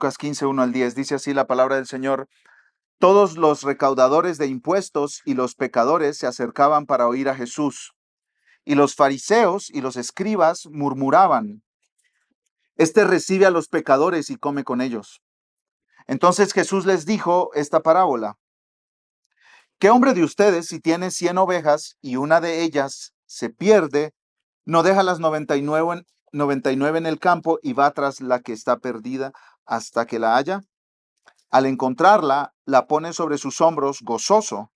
Lucas 15, 1 al 10, dice así la palabra del Señor. Todos los recaudadores de impuestos y los pecadores se acercaban para oír a Jesús. Y los fariseos y los escribas murmuraban: Este recibe a los pecadores y come con ellos. Entonces Jesús les dijo esta parábola. ¿Qué hombre de ustedes, si tiene 100 ovejas y una de ellas se pierde, no deja las 99 en el campo y va tras la que está perdida hasta que la haya? Al encontrarla, la pone sobre sus hombros gozoso.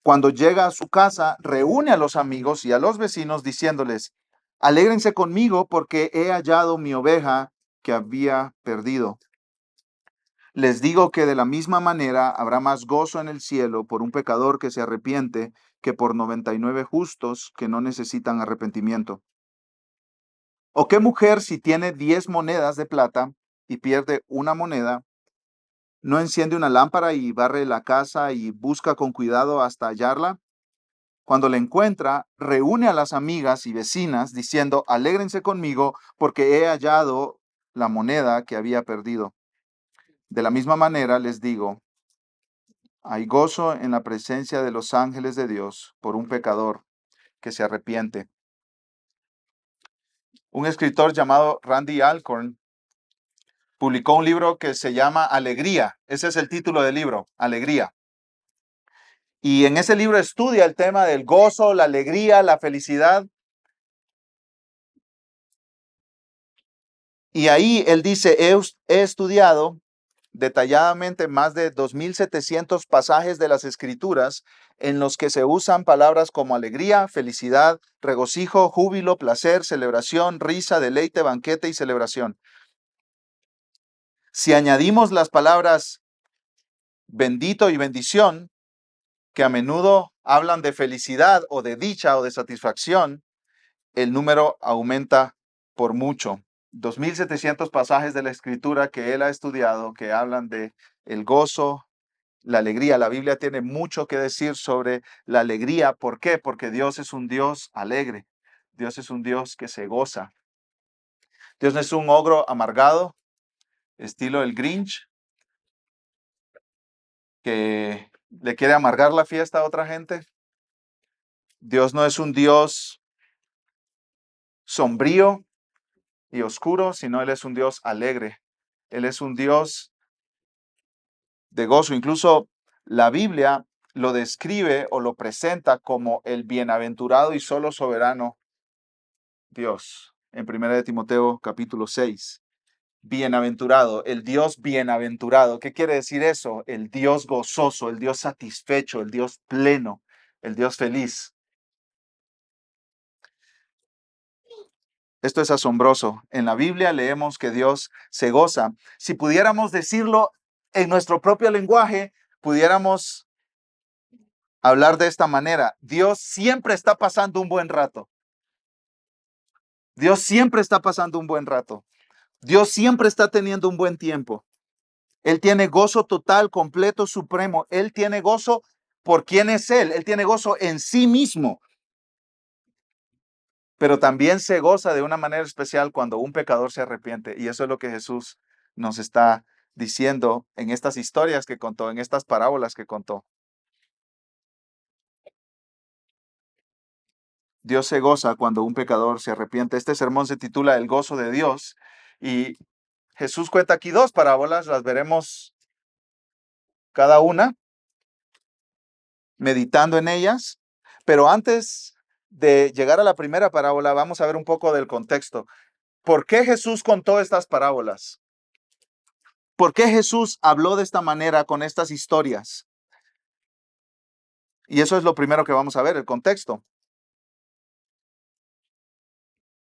Cuando llega a su casa, reúne a los amigos y a los vecinos diciéndoles: Alégrense conmigo porque he hallado mi oveja que había perdido. Les digo que de la misma manera habrá más gozo en el cielo por un pecador que se arrepiente que por 99 justos que no necesitan arrepentimiento. ¿O qué mujer, si tiene 10 monedas de plata y pierde una moneda, no enciende una lámpara y barre la casa y busca con cuidado hasta hallarla? Cuando la encuentra, reúne a las amigas y vecinas diciendo: Alégrense conmigo porque he hallado la moneda que había perdido. De la misma manera les digo, hay gozo en la presencia de los ángeles de Dios por un pecador que se arrepiente. Un escritor llamado Randy Alcorn publicó un libro que se llama Alegría. Ese es el título del libro, Alegría. Y en ese libro estudia el tema del gozo, la alegría, la felicidad. Y ahí él dice: he estudiado detalladamente más de 2.700 pasajes de las Escrituras en los que se usan palabras como alegría, felicidad, regocijo, júbilo, placer, celebración, risa, deleite, banquete y celebración. Si añadimos las palabras bendito y bendición, que a menudo hablan de felicidad o de dicha o de satisfacción, el número aumenta por mucho. 2.700 pasajes de la Escritura que él ha estudiado que hablan de el gozo, la alegría. La Biblia tiene mucho que decir sobre la alegría. ¿Por qué? Porque Dios es un Dios alegre. Dios es un Dios que se goza. Dios no es un ogro amargado, estilo el Grinch, que le quiere amargar la fiesta a otra gente. Dios no es un Dios sombrío y oscuro, sino Él es un Dios alegre. Él es un Dios de gozo. Incluso la Biblia lo describe o lo presenta como el bienaventurado y solo soberano Dios. En 1 de Timoteo capítulo 6. Bienaventurado, el Dios bienaventurado. ¿Qué quiere decir eso? El Dios gozoso, el Dios satisfecho, el Dios pleno, el Dios feliz. Esto es asombroso. En la Biblia leemos que Dios se goza. Si pudiéramos decirlo en nuestro propio lenguaje, pudiéramos hablar de esta manera: Dios siempre está pasando un buen rato. Dios siempre está pasando un buen rato. Dios siempre está teniendo un buen tiempo. Él tiene gozo total, completo, supremo. Él tiene gozo por quién es Él. Él tiene gozo en sí mismo. Pero también se goza de una manera especial cuando un pecador se arrepiente. Y eso es lo que Jesús nos está diciendo en estas historias que contó, en estas parábolas que contó. Dios se goza cuando un pecador se arrepiente. Este sermón se titula El gozo de Dios. Y Jesús cuenta aquí dos parábolas, las veremos cada una, meditando en ellas. Pero antes de llegar a la primera parábola, vamos a ver un poco del contexto. ¿Por qué Jesús contó estas parábolas? ¿Por qué Jesús habló de esta manera con estas historias? Y eso es lo primero que vamos a ver, el contexto.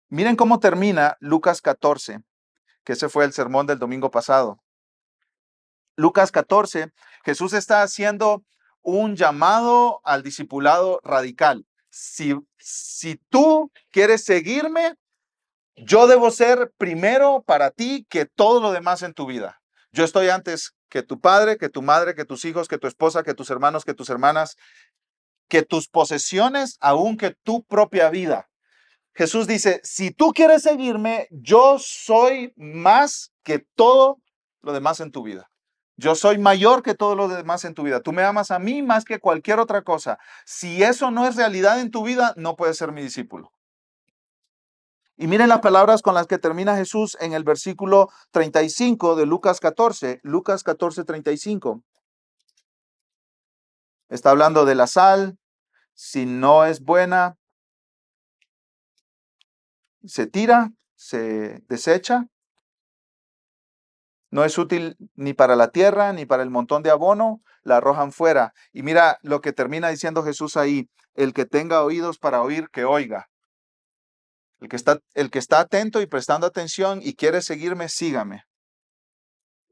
Miren cómo termina Lucas 14, que ese fue el sermón del domingo pasado. Lucas 14, Jesús está haciendo un llamado al discipulado radical. Si tú quieres seguirme, yo debo ser primero para ti que todo lo demás en tu vida. Yo estoy antes que tu padre, que tu madre, que tus hijos, que tu esposa, que tus hermanos, que tus hermanas, que tus posesiones, aún que tu propia vida. Jesús dice: si tú quieres seguirme, yo soy más que todo lo demás en tu vida. Yo soy mayor que todo lo demás en tu vida. Tú me amas a mí más que cualquier otra cosa. Si eso no es realidad en tu vida, no puedes ser mi discípulo. Y miren las palabras con las que termina Jesús en el versículo 35 de Lucas 14. Lucas 14:35. Está hablando de la sal. Si no es buena, se tira, se desecha. No es útil ni para la tierra, ni para el montón de abono, la arrojan fuera. Y mira lo que termina diciendo Jesús ahí, el que tenga oídos para oír, que oiga. El que está atento y prestando atención y quiere seguirme, sígame.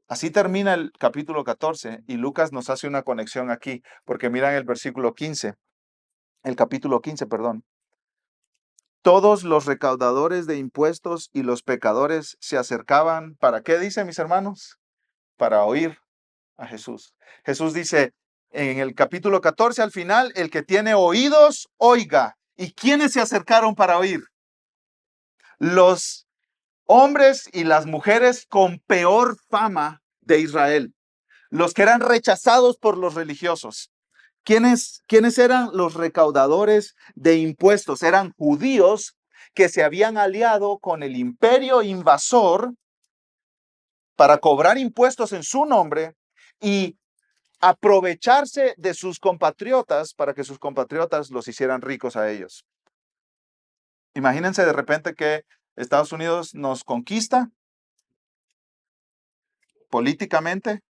Así termina el capítulo 14 y Lucas nos hace una conexión aquí, porque miran el versículo 15, el capítulo 15, perdón. Todos los recaudadores de impuestos y los pecadores se acercaban, ¿para qué dice, mis hermanos? Para oír a Jesús. Jesús dice en el capítulo 14 al final, el que tiene oídos, oiga. ¿Y quiénes se acercaron para oír? Los hombres y las mujeres con peor fama de Israel, los que eran rechazados por los religiosos. ¿Quiénes eran los recaudadores de impuestos? Eran judíos que se habían aliado con el imperio invasor para cobrar impuestos en su nombre y aprovecharse de sus compatriotas para que sus compatriotas los hicieran ricos a ellos. Imagínense de repente que Estados Unidos nos conquista políticamente.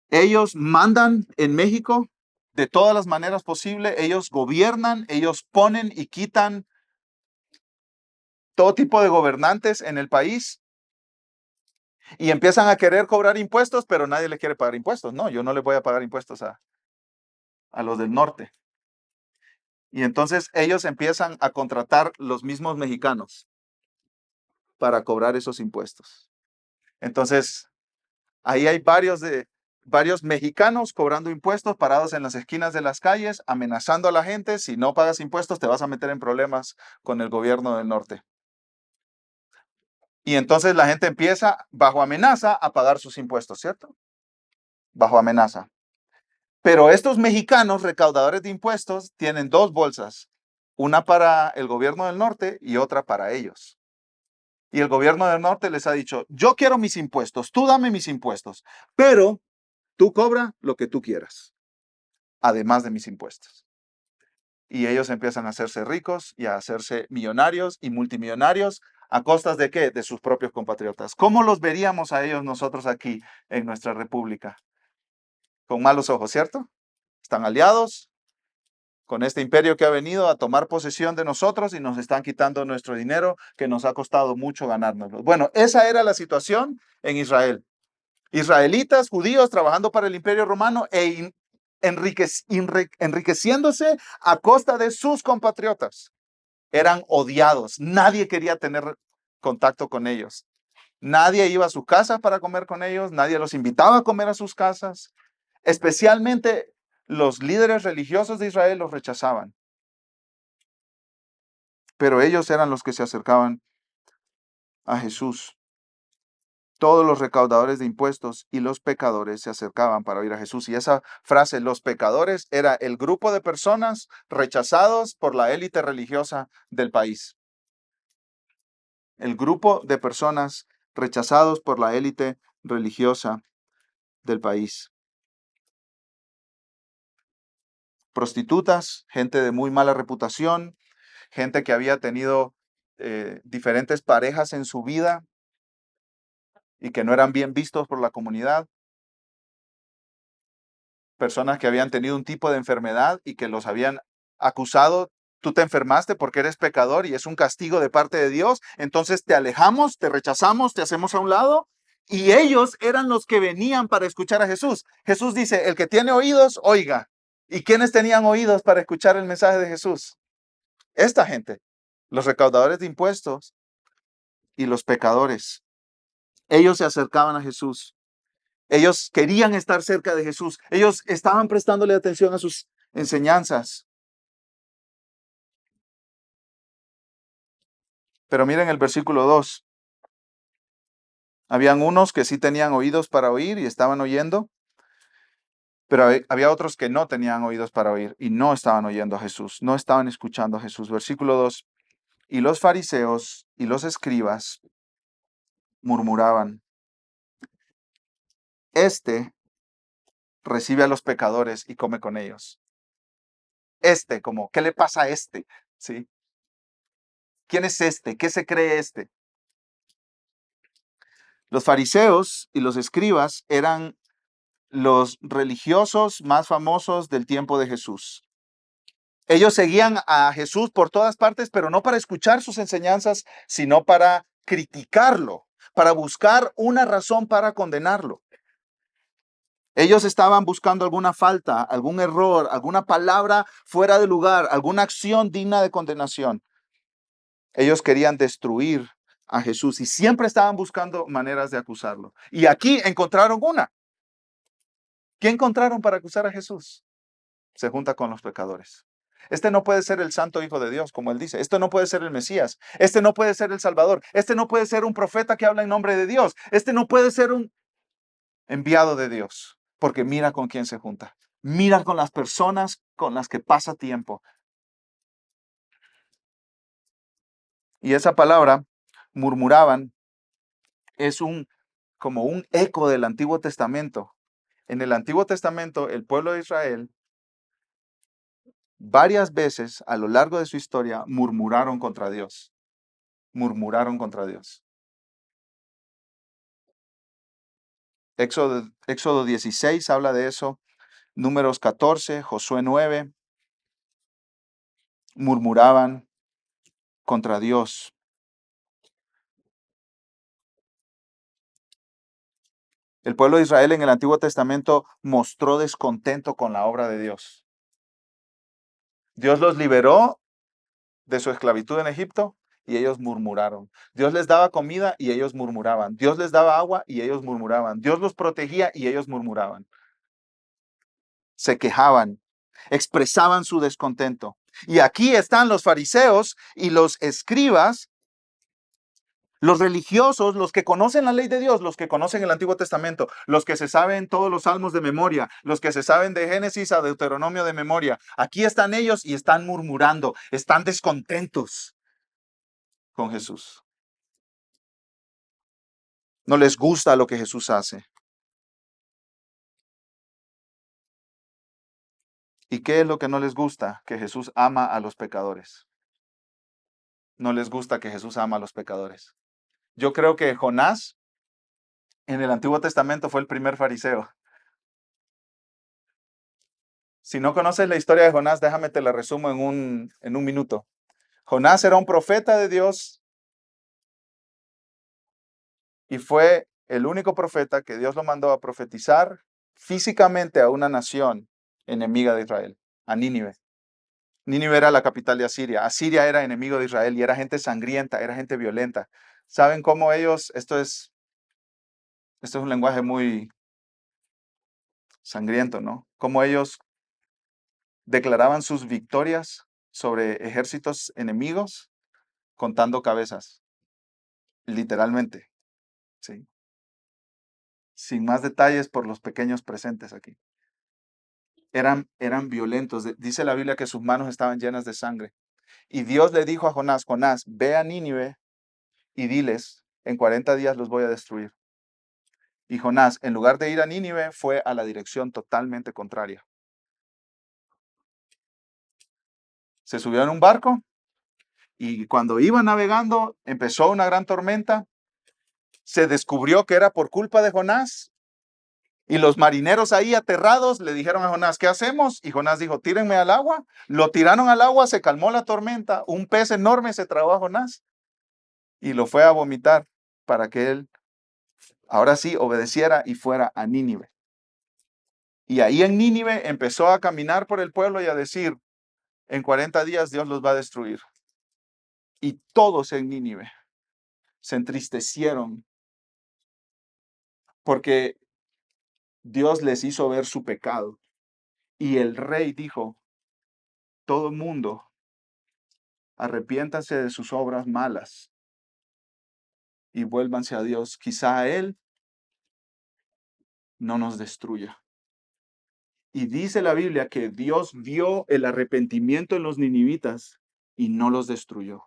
Ellos mandan en México de todas las maneras posibles. Ellos gobiernan, ellos ponen y quitan todo tipo de gobernantes en el país y empiezan a querer cobrar impuestos, pero nadie le quiere pagar impuestos. No, yo no les voy a pagar impuestos a los del norte. Y entonces ellos empiezan a contratar los mismos mexicanos para cobrar esos impuestos. Entonces, ahí hay varios mexicanos cobrando impuestos parados en las esquinas de las calles, amenazando a la gente, si no pagas impuestos te vas a meter en problemas con el gobierno del norte. Y entonces la gente empieza bajo amenaza a pagar sus impuestos, ¿cierto? Bajo amenaza. Pero estos mexicanos recaudadores de impuestos tienen dos bolsas, una para el gobierno del norte y otra para ellos. Y el gobierno del norte les ha dicho, yo quiero mis impuestos, tú dame mis impuestos, pero tú cobra lo que tú quieras, además de mis impuestos. Y ellos empiezan a hacerse ricos y a hacerse millonarios y multimillonarios a costas de qué? De sus propios compatriotas. ¿Cómo los veríamos a ellos nosotros aquí en nuestra república? Con malos ojos, ¿cierto? Están aliados con este imperio que ha venido a tomar posesión de nosotros y nos están quitando nuestro dinero que nos ha costado mucho ganárnoslo. Bueno, esa era la situación en Israel. Israelitas, judíos trabajando para el imperio romano e enriqueciéndose a costa de sus compatriotas. Eran odiados. Nadie quería tener contacto con ellos. Nadie iba a su casa para comer con ellos. Nadie los invitaba a comer a sus casas. Especialmente los líderes religiosos de Israel los rechazaban. Pero ellos eran los que se acercaban a Jesús. Todos los recaudadores de impuestos y los pecadores se acercaban para oír a Jesús. Y esa frase, los pecadores, era el grupo de personas rechazados por la élite religiosa del país. El grupo de personas rechazados por la élite religiosa del país. Prostitutas, gente de muy mala reputación, gente que había tenido diferentes parejas en su vida y que no eran bien vistos por la comunidad. Personas que habían tenido un tipo de enfermedad y que los habían acusado, tú te enfermaste porque eres pecador y es un castigo de parte de Dios, entonces te alejamos, te rechazamos, te hacemos a un lado. Y ellos eran los que venían para escuchar a Jesús. Jesús dice, el que tiene oídos, oiga. ¿Y quiénes tenían oídos para escuchar el mensaje de Jesús? Esta gente, los recaudadores de impuestos y los pecadores. Ellos se acercaban a Jesús. Ellos querían estar cerca de Jesús. Ellos estaban prestándole atención a sus enseñanzas. Pero miren el versículo 2. Habían unos que sí tenían oídos para oír y estaban oyendo, pero había otros que no tenían oídos para oír y no estaban oyendo a Jesús, no estaban escuchando a Jesús. Versículo 2. Y los fariseos y los escribas murmuraban, este recibe a los pecadores y come con ellos. Como, ¿qué le pasa a este? ¿Sí? ¿Quién es este? ¿Qué se cree este? Los fariseos y los escribas eran los religiosos más famosos del tiempo de Jesús. Ellos seguían a Jesús por todas partes, pero no para escuchar sus enseñanzas, sino para criticarlo, para buscar una razón para condenarlo. Ellos estaban buscando alguna falta, algún error, alguna palabra fuera de lugar, alguna acción digna de condenación. Ellos querían destruir a Jesús y siempre estaban buscando maneras de acusarlo. Y aquí encontraron una. ¿Qué encontraron para acusar a Jesús? Se junta con los pecadores. Este no puede ser el santo hijo de Dios, como él dice. Este no puede ser el Mesías. Este no puede ser el Salvador. Este no puede ser un profeta que habla en nombre de Dios. Este no puede ser un enviado de Dios, porque mira con quién se junta. Mira con las personas con las que pasa tiempo. Y esa palabra, murmuraban, es como un eco del Antiguo Testamento. En el Antiguo Testamento, el pueblo de Israel, varias veces a lo largo de su historia, murmuraron contra Dios. Murmuraron contra Dios. Éxodo 16 habla de eso. Números 14, Josué 9, murmuraban contra Dios. El pueblo de Israel en el Antiguo Testamento mostró descontento con la obra de Dios. Dios los liberó de su esclavitud en Egipto y ellos murmuraron. Dios les daba comida y ellos murmuraban. Dios les daba agua y ellos murmuraban. Dios los protegía y ellos murmuraban. Se quejaban, expresaban su descontento. Y aquí están los fariseos y los escribas, los religiosos, los que conocen la ley de Dios, los que conocen el Antiguo Testamento, los que se saben todos los salmos de memoria, los que se saben de Génesis a Deuteronomio de memoria. Aquí están ellos y están murmurando, están descontentos con Jesús. No les gusta lo que Jesús hace. ¿Y qué es lo que no les gusta? Que Jesús ama a los pecadores. No les gusta que Jesús ama a los pecadores. Yo creo que Jonás en el Antiguo Testamento fue el primer fariseo. Si no conoces la historia de Jonás, déjame te la resumo en un minuto. Jonás era un profeta de Dios y fue el único profeta que Dios lo mandó a profetizar físicamente a una nación enemiga de Israel, a Nínive. Nínive era la capital de Asiria. Asiria era enemigo de Israel y era gente sangrienta, era gente violenta. ¿Saben cómo ellos, esto es un lenguaje muy sangriento, ¿no? Cómo ellos declaraban sus victorias sobre ejércitos enemigos contando cabezas, literalmente, ¿sí? Sin más detalles por los pequeños presentes aquí. Eran violentos. Dice la Biblia que sus manos estaban llenas de sangre. Y Dios le dijo a Jonás, Jonás, ve a Nínive y diles, en 40 días los voy a destruir. Y Jonás, en lugar de ir a Nínive, fue a la dirección totalmente contraria. Se subió en un barco y cuando iba navegando empezó una gran tormenta. Se descubrió que era por culpa de Jonás. Y los marineros ahí aterrados le dijeron a Jonás, ¿qué hacemos? Y Jonás dijo, tírenme al agua. Lo tiraron al agua, se calmó la tormenta. Un pez enorme se tragó a Jonás y lo fue a vomitar para que él ahora sí obedeciera y fuera a Nínive. Y ahí en Nínive empezó a caminar por el pueblo y a decir, en 40 días Dios los va a destruir. Y todos en Nínive se entristecieron porque Dios les hizo ver su pecado. Y el rey dijo, todo el mundo, arrepiéntanse de sus obras malas y vuélvanse a Dios. Quizá Él no nos destruya. Y dice la Biblia que Dios vio el arrepentimiento en los ninivitas y no los destruyó.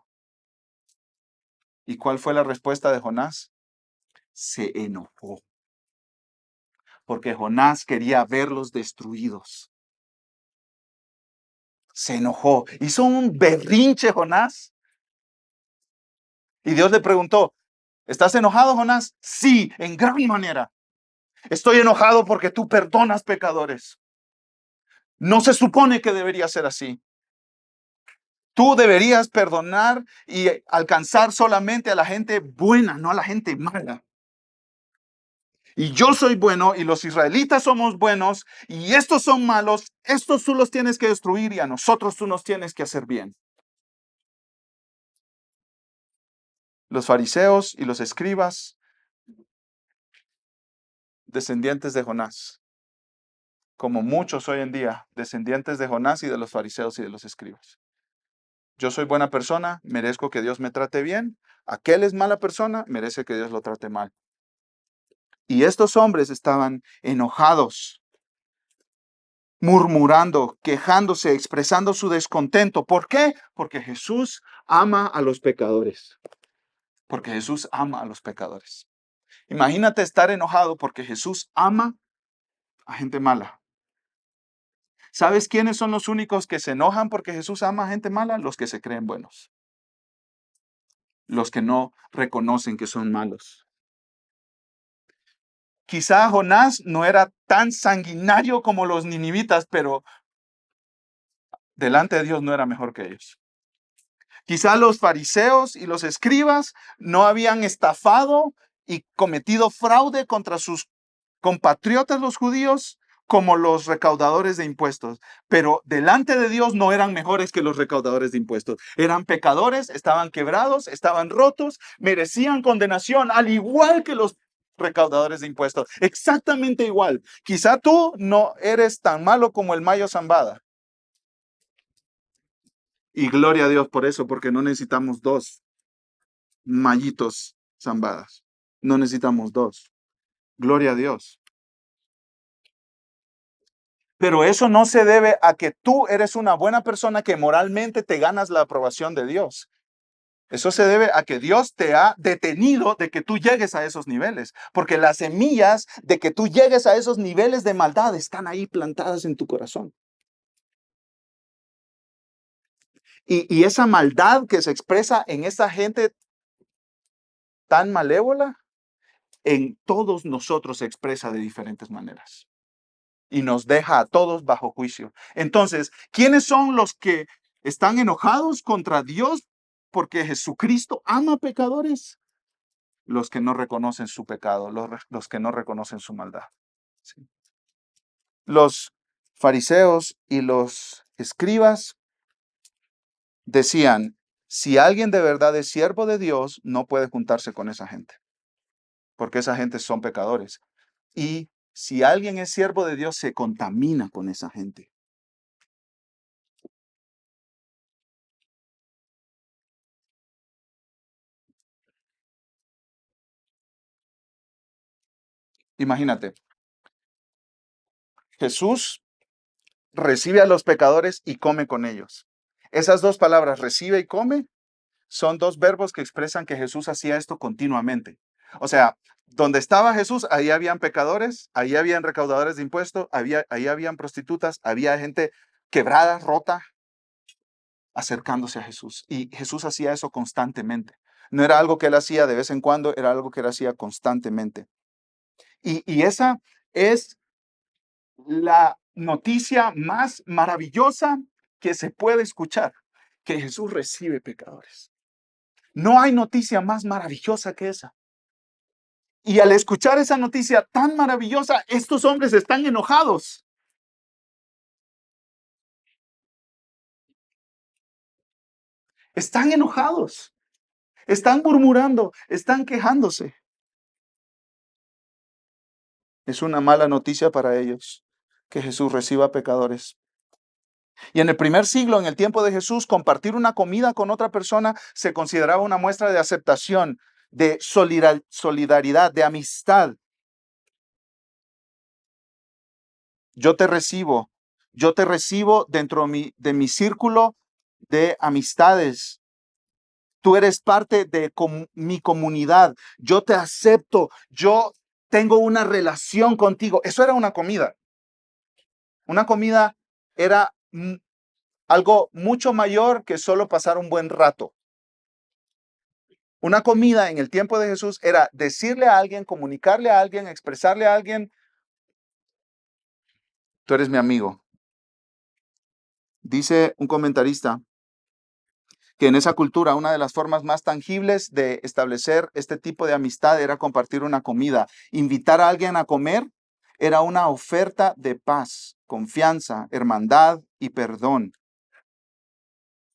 ¿Y cuál fue la respuesta de Jonás? Se enojó, porque Jonás quería verlos destruidos. Se enojó, hizo un berrinche Jonás. Y Dios le preguntó, ¿estás enojado, Jonás? Sí, en gran manera. Estoy enojado porque tú perdonas pecadores. No se supone que debería ser así. Tú deberías perdonar y alcanzar solamente a la gente buena, no a la gente mala. Y yo soy bueno y los israelitas somos buenos y estos son malos. Estos tú los tienes que destruir y a nosotros tú nos tienes que hacer bien. Los fariseos y los escribas, descendientes de Jonás, como muchos hoy en día, descendientes de Jonás y de los fariseos y de los escribas. Yo soy buena persona, merezco que Dios me trate bien. Aquel es mala persona, merece que Dios lo trate mal. Y estos hombres estaban enojados, murmurando, quejándose, expresando su descontento. ¿Por qué? Porque Jesús ama a los pecadores. Porque Jesús ama a los pecadores. Imagínate estar enojado porque Jesús ama a gente mala. ¿Sabes quiénes son los únicos que se enojan porque Jesús ama a gente mala? Los que se creen buenos. Los que no reconocen que son malos. Quizá Jonás no era tan sanguinario como los ninivitas, pero delante de Dios no era mejor que ellos. Quizá los fariseos y los escribas no habían estafado y cometido fraude contra sus compatriotas los judíos como los recaudadores de impuestos, pero delante de Dios no eran mejores que los recaudadores de impuestos. Eran pecadores, estaban quebrados, estaban rotos, merecían condenación, al igual que los recaudadores de impuestos, exactamente igual. Quizá tú no eres tan malo como el Mayo Zambada. Y gloria a Dios por eso, porque no necesitamos dos Mayitos Zambadas. No necesitamos dos. Gloria a Dios. Pero eso no se debe a que tú eres una buena persona que moralmente te ganas la aprobación de Dios. Eso se debe a que Dios te ha detenido de que tú llegues a esos niveles, porque las semillas de que tú llegues a esos niveles de maldad están ahí plantadas en tu corazón. Y esa maldad que se expresa en esa gente tan malévola, en todos nosotros se expresa de diferentes maneras. Y nos deja a todos bajo juicio. Entonces, ¿quiénes son los que están enojados contra Dios porque Jesucristo ama pecadores? Los que no reconocen su pecado, los que no reconocen su maldad. ¿Sí? Los fariseos y los escribas decían, si alguien de verdad es siervo de Dios, no puede juntarse con esa gente, porque esa gente son pecadores. Y si alguien es siervo de Dios, se contamina con esa gente. Imagínate, Jesús recibe a los pecadores y come con ellos. Esas dos palabras, recibe y come, son dos verbos que expresan que Jesús hacía esto continuamente. O sea, donde estaba Jesús, ahí habían pecadores, ahí habían recaudadores de impuestos, ahí habían prostitutas, había gente quebrada, rota, acercándose a Jesús. Y Jesús hacía eso constantemente. No era algo que él hacía de vez en cuando, era algo que él hacía constantemente. Y esa es la noticia más maravillosa que se puede escuchar, que Jesús recibe pecadores. No hay noticia más maravillosa que esa. Y al escuchar esa noticia tan maravillosa, estos hombres están enojados. Están enojados. Están murmurando, están quejándose. Es una mala noticia para ellos que Jesús reciba pecadores. Y en el primer siglo, en el tiempo de Jesús, compartir una comida con otra persona se consideraba una muestra de aceptación. de solidaridad, de amistad. Yo te recibo, yo te recibo dentro de mi círculo de amistades. Tú eres parte de mi comunidad. Yo te acepto. Yo tengo una relación contigo. Eso era una comida. Una comida era algo mucho mayor que solo pasar un buen rato. Una comida en el tiempo de Jesús era decirle a alguien, comunicarle a alguien, expresarle a alguien, tú eres mi amigo. Dice un comentarista que en esa cultura una de las formas más tangibles de establecer este tipo de amistad era compartir una comida. Invitar a alguien a comer era una oferta de paz, confianza, hermandad y perdón.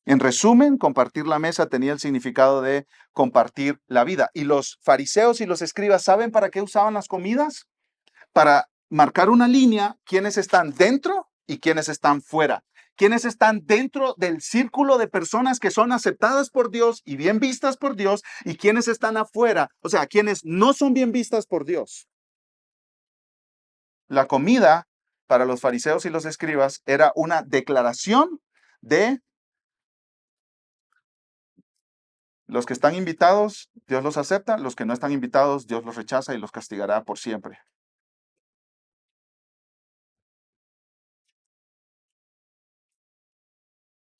En resumen, compartir la mesa tenía el significado de compartir la vida. Y los fariseos y los escribas, ¿saben para qué usaban las comidas? Para marcar una línea, quiénes están dentro y quiénes están fuera. Quienes están dentro del círculo de personas que son aceptadas por Dios y bien vistas por Dios, y quienes están afuera, o sea, quienes no son bien vistas por Dios. La comida para los fariseos y los escribas era una declaración de los que están invitados, Dios los acepta, los que no están invitados, Dios los rechaza y los castigará por siempre.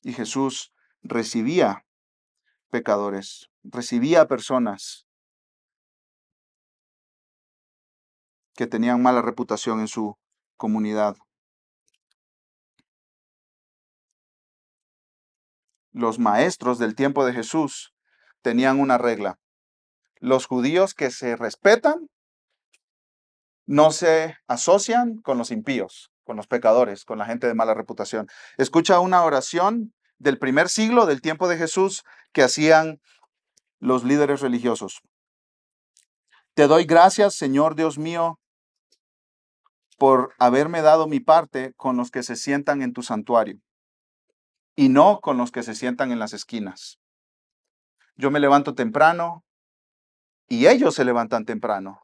Y Jesús recibía pecadores, recibía personas que tenían mala reputación en su comunidad. Los maestros del tiempo de Jesús tenían una regla. Los judíos que se respetan no se asocian con los impíos, con los pecadores, con la gente de mala reputación. Escucha una oración del primer siglo, del tiempo de Jesús, que hacían los líderes religiosos. Te doy gracias, Señor Dios mío, por haberme dado mi parte con los que se sientan en tu santuario y no con los que se sientan en las esquinas. Yo me levanto temprano y ellos se levantan temprano,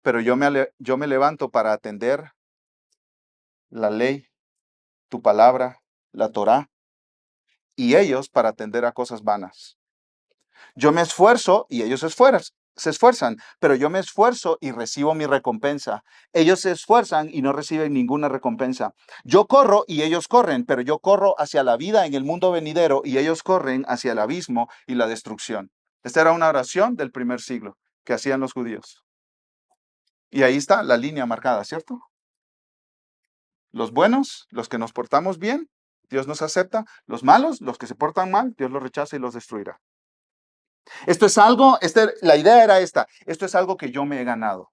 pero yo me levanto para atender la ley, tu palabra, la Torá, y ellos para atender a cosas vanas. Yo me esfuerzo y ellos se esfuerzan, pero yo me esfuerzo y recibo mi recompensa. Ellos se esfuerzan y no reciben ninguna recompensa. Yo corro y ellos corren, pero yo corro hacia la vida en el mundo venidero y ellos corren hacia el abismo y la destrucción. Esta era una oración del primer siglo que hacían los judíos. Y ahí está la línea marcada, ¿cierto? Los buenos, los que nos portamos bien, Dios nos acepta. Los malos, los que se portan mal, Dios los rechaza y los destruirá. Esto es algo, la idea era esta, esto es algo que yo me he ganado.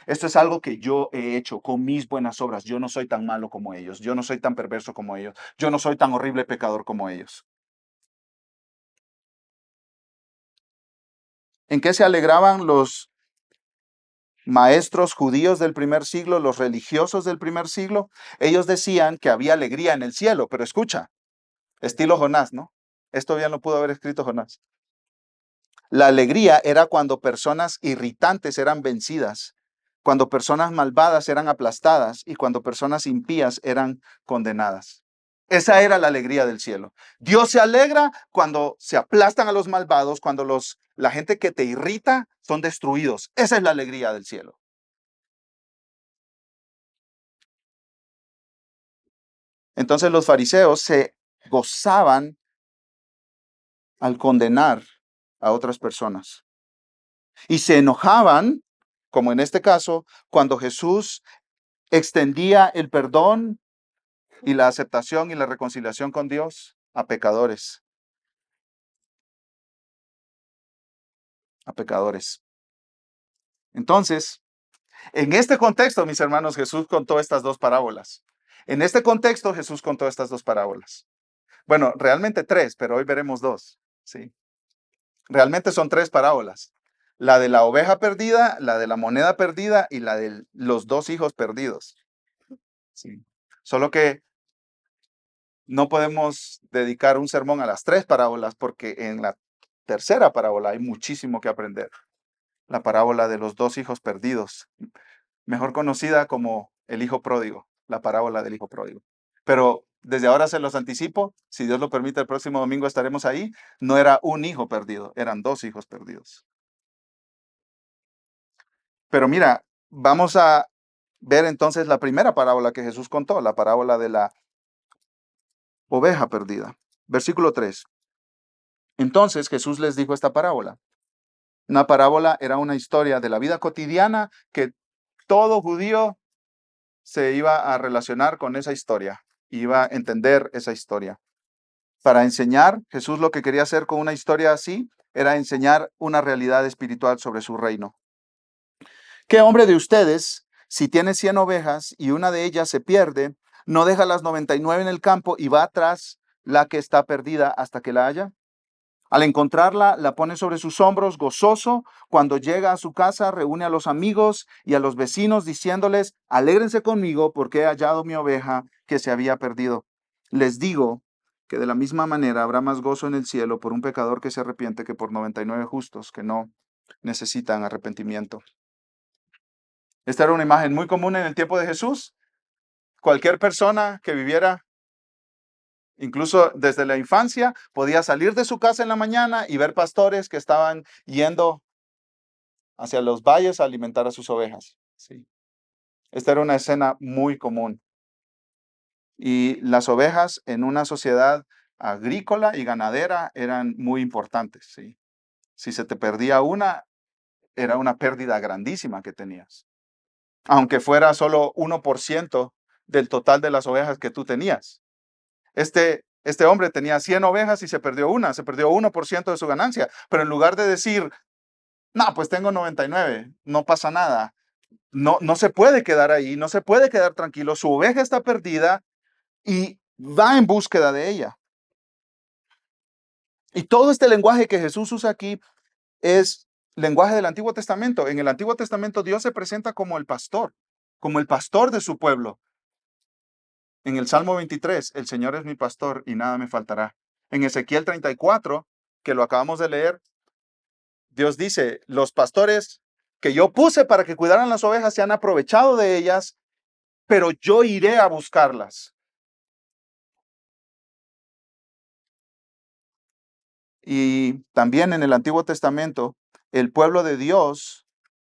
Esto es algo que yo he hecho con mis buenas obras. Yo no soy tan malo como ellos. Yo no soy tan perverso como ellos. Yo no soy tan horrible pecador como ellos. ¿En qué se alegraban los maestros judíos del primer siglo, los religiosos del primer siglo? Ellos decían que había alegría en el cielo, pero escucha, estilo Jonás, ¿no? Esto bien lo pudo haber escrito Jonás. La alegría era cuando personas irritantes eran vencidas, cuando personas malvadas eran aplastadas y cuando personas impías eran condenadas. Esa era la alegría del cielo. Dios se alegra cuando se aplastan a los malvados, cuando la gente que te irrita son destruidos. Esa es la alegría del cielo. Entonces los fariseos se gozaban al condenar a otras personas y se enojaban, como en este caso, cuando Jesús extendía el perdón y la aceptación y la reconciliación con Dios a pecadores, a pecadores. Entonces, en este contexto, mis hermanos, Jesús contó estas dos parábolas. En este contexto, Jesús contó estas dos parábolas. Bueno, realmente tres, pero hoy veremos dos. ¿Sí? Realmente son tres parábolas. La de la oveja perdida, la de la moneda perdida y la de los dos hijos perdidos. ¿Sí? Solo que no podemos dedicar un sermón a las tres parábolas porque en la tercera parábola hay muchísimo que aprender. La parábola de los dos hijos perdidos, mejor conocida como el hijo pródigo, la parábola del hijo pródigo. Pero desde ahora se los anticipo, si Dios lo permite, el próximo domingo estaremos ahí. No era un hijo perdido, eran dos hijos perdidos. Pero mira, vamos a ver entonces la primera parábola que Jesús contó, la parábola de la oveja perdida. Versículo 3. Entonces Jesús les dijo esta parábola. Una parábola era una historia de la vida cotidiana que todo judío se iba a relacionar con esa historia, iba a entender esa historia. Para enseñar, Jesús lo que quería hacer con una historia así era enseñar una realidad espiritual sobre su reino. ¿Qué hombre de ustedes, si tiene 100 ovejas y una de ellas se pierde, no deja las 99 en el campo y va tras la que está perdida hasta que la haya? Al encontrarla, la pone sobre sus hombros, gozoso. Cuando llega a su casa, reúne a los amigos y a los vecinos, diciéndoles, alégrense conmigo porque he hallado mi oveja que se había perdido. Les digo que de la misma manera habrá más gozo en el cielo por un pecador que se arrepiente que por 99 justos que no necesitan arrepentimiento. Esta era una imagen muy común en el tiempo de Jesús. Cualquier persona que viviera, incluso desde la infancia, podía salir de su casa en la mañana y ver pastores que estaban yendo hacia los valles a alimentar a sus ovejas. Sí. Esta era una escena muy común. Y las ovejas en una sociedad agrícola y ganadera eran muy importantes. Sí. Si se te perdía una, era una pérdida grandísima que tenías. Aunque fuera solo 1% del total de las ovejas que tú tenías. Este hombre tenía 100 ovejas y se perdió una, se perdió 1% de su ganancia. Pero en lugar de decir, no, pues tengo 99, no pasa nada. No, no se puede quedar ahí, no se puede quedar tranquilo. Su oveja está perdida y va en búsqueda de ella. Y todo este lenguaje que Jesús usa aquí es lenguaje del Antiguo Testamento. En el Antiguo Testamento Dios se presenta como el pastor de su pueblo. En el Salmo 23, el Señor es mi pastor y nada me faltará. En Ezequiel 34, que lo acabamos de leer, Dios dice, los pastores que yo puse para que cuidaran las ovejas se han aprovechado de ellas, pero yo iré a buscarlas. Y también en el Antiguo Testamento, el pueblo de Dios,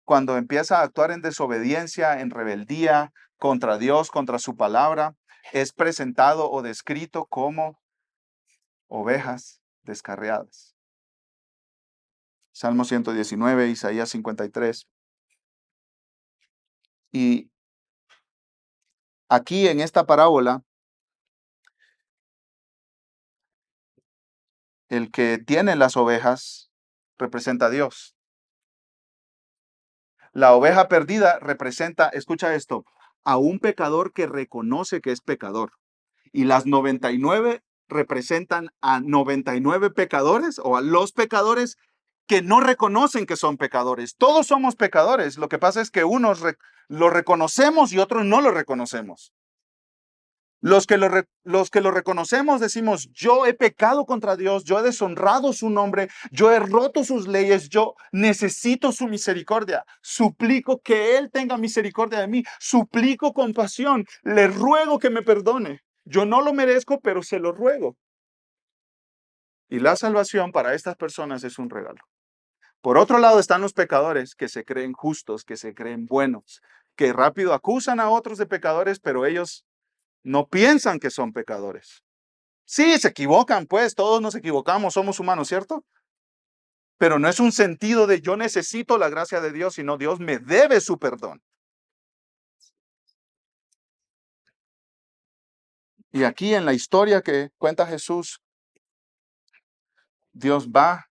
cuando empieza a actuar en desobediencia, en rebeldía contra Dios, contra su palabra, es presentado o descrito como ovejas descarriadas. Salmo 119, Isaías 53. Y aquí en esta parábola, el que tiene las ovejas representa a Dios. La oveja perdida representa, escucha esto, a un pecador que reconoce que es pecador. Y las 99 representan a 99 pecadores o a los pecadores que no reconocen que son pecadores. Todos somos pecadores. Lo que pasa es que unos lo reconocemos y otros no lo reconocemos. Los que lo reconocemos decimos, yo he pecado contra Dios, yo he deshonrado su nombre, yo he roto sus leyes, yo necesito su misericordia. Suplico que Él tenga misericordia de mí, suplico compasión, le ruego que me perdone. Yo no lo merezco, pero se lo ruego. Y la salvación para estas personas es un regalo. Por otro lado están los pecadores que se creen justos, que se creen buenos, que rápido acusan a otros de pecadores, pero ellos no piensan que son pecadores. Sí, se equivocan, pues todos nos equivocamos, somos humanos, ¿cierto? Pero no es un sentido de yo necesito la gracia de Dios, sino Dios me debe su perdón. Y aquí en la historia que cuenta Jesús, Dios va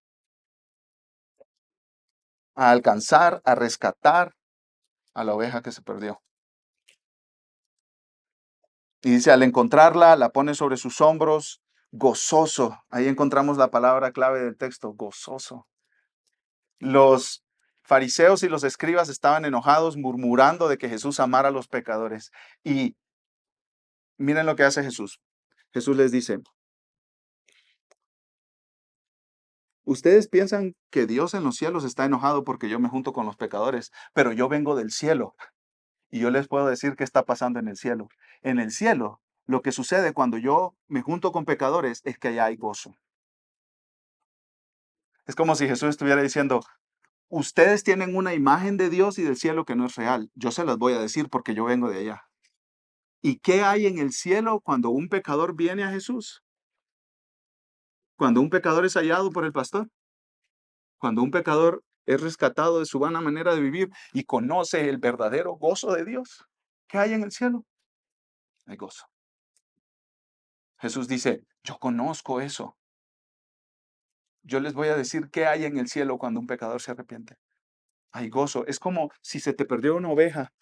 a alcanzar, a rescatar a la oveja que se perdió. Y dice, al encontrarla, la pone sobre sus hombros, gozoso. Ahí encontramos la palabra clave del texto, gozoso. Los fariseos y los escribas estaban enojados, murmurando de que Jesús amara a los pecadores. Y miren lo que hace Jesús. Jesús les dice, Ustedes piensan que Dios en los cielos está enojado porque yo me junto con los pecadores, pero yo vengo del cielo y yo les puedo decir qué está pasando en el cielo. En el cielo, lo que sucede cuando yo me junto con pecadores es que allá hay gozo. Es como si Jesús estuviera diciendo, ustedes tienen una imagen de Dios y del cielo que no es real. Yo se las voy a decir porque yo vengo de allá. ¿Y qué hay en el cielo cuando un pecador viene a Jesús? Cuando un pecador es hallado por el pastor, cuando un pecador es rescatado de su vana manera de vivir y conoce el verdadero gozo de Dios. ¿Qué hay en el cielo? Hay gozo. Jesús dice, yo conozco eso. Yo les voy a decir qué hay en el cielo cuando un pecador se arrepiente. Hay gozo. Es como si se te perdió una oveja.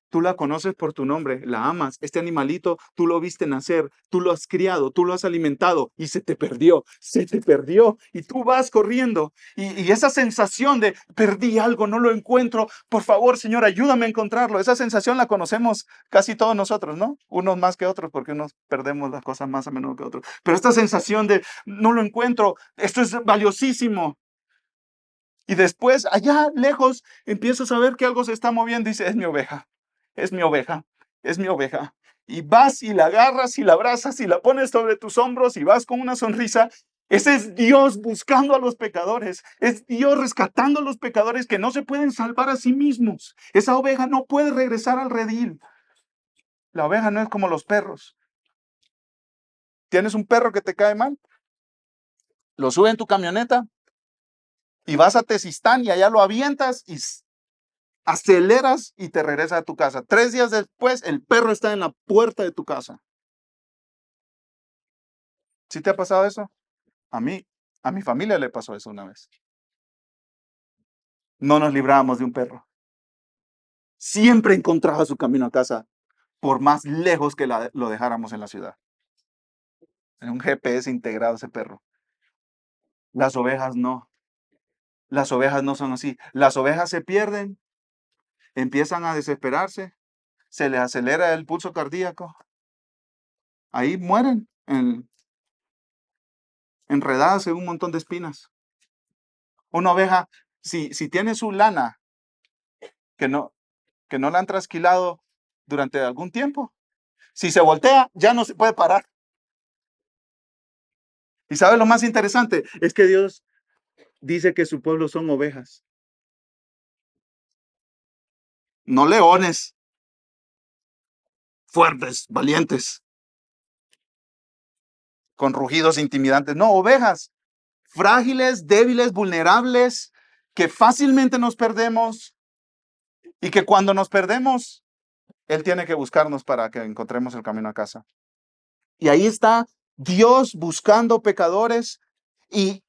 Tú la conoces por tu nombre, la amas. Este animalito, tú lo viste nacer, tú lo has criado, tú lo has alimentado y se te perdió. Y tú vas corriendo. Y esa sensación de perdí algo, no lo encuentro. Por favor, Señor, ayúdame a encontrarlo. Esa sensación la conocemos casi todos nosotros, ¿no? Unos más que otros, porque unos perdemos las cosas más a menudo que otros. Pero esta sensación de no lo encuentro, esto es valiosísimo. Y después, allá lejos, empiezas a ver que algo se está moviendo y dices, es mi oveja, es mi oveja, es mi oveja. Y vas y la agarras y la abrazas y la pones sobre tus hombros y vas con una sonrisa. Ese es Dios buscando a los pecadores. Es Dios rescatando a los pecadores que no se pueden salvar a sí mismos. Esa oveja no puede regresar al redil. La oveja no es como los perros. Tienes un perro que te cae mal, lo sube en tu camioneta y vas a Tezistán y allá lo avientas y aceleras y te regresas a tu casa. 3 días después, el perro está en la puerta de tu casa. ¿Sí te ha pasado eso? A mí, a mi familia le pasó eso una vez. No nos librábamos de un perro. Siempre encontraba su camino a casa, por más lejos que lo dejáramos en la ciudad. En un GPS integrado ese perro. Las ovejas no. Las ovejas no son así. Las ovejas se pierden, empiezan a desesperarse, se les acelera el pulso cardíaco. Ahí mueren, enredadas en un montón de espinas. Una oveja, si tiene su lana que no, que no la han trasquilado durante algún tiempo, si se voltea, ya no se puede parar. Y sabe lo más interesante, es que Dios dice que su pueblo son ovejas, no leones, fuertes, valientes, con rugidos intimidantes, no, ovejas, frágiles, débiles, vulnerables, que fácilmente nos perdemos y que cuando nos perdemos, Él tiene que buscarnos para que encontremos el camino a casa. Y ahí está Dios buscando pecadores. Y,